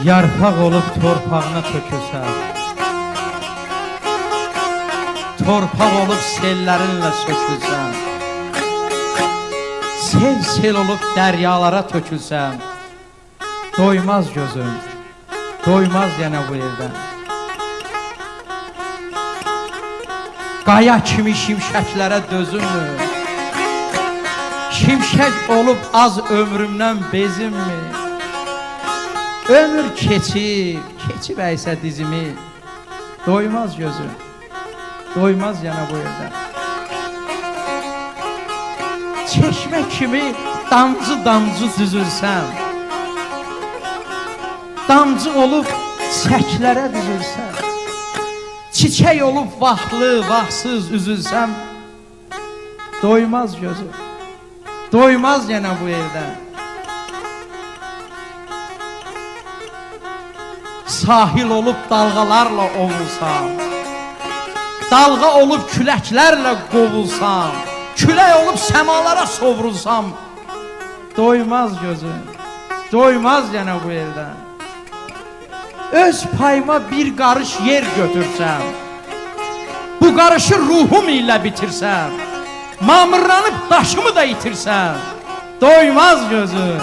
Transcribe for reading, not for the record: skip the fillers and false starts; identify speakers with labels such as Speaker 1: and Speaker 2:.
Speaker 1: Yarpaq olub torpağına tökülsən, torpaq olub sellərinlə sökülsən, sel olub dəryalara tökülsən, doymaz gözüm, doymaz yenə bu evdən. Qaya kimi şimşəklərə dözünmür, şimşək olub az ömrümdən bezinmir. Ömür keçib əysə dizimi, doymaz gözüm, doymaz yana bu evdən. Çeşmə kimi damcı düzülsəm, damcı olub çəklərə düzülsəm, çiçək olub vaxtlı, vaxtsız üzülsəm, doymaz gözüm, doymaz yana bu evdən. Sahil olub dalğalarla ovulsam, dalğa olub küləklərlə qovulsam, külək olub səmalara sovrulsam, doymaz gözüm, doymaz yenə bu evdən. Öz payıma bir qarış yer götürsəm, bu qarışı ruhum ilə bitirsəm, mamırlanıb daşımı da itirsəm, doymaz gözüm.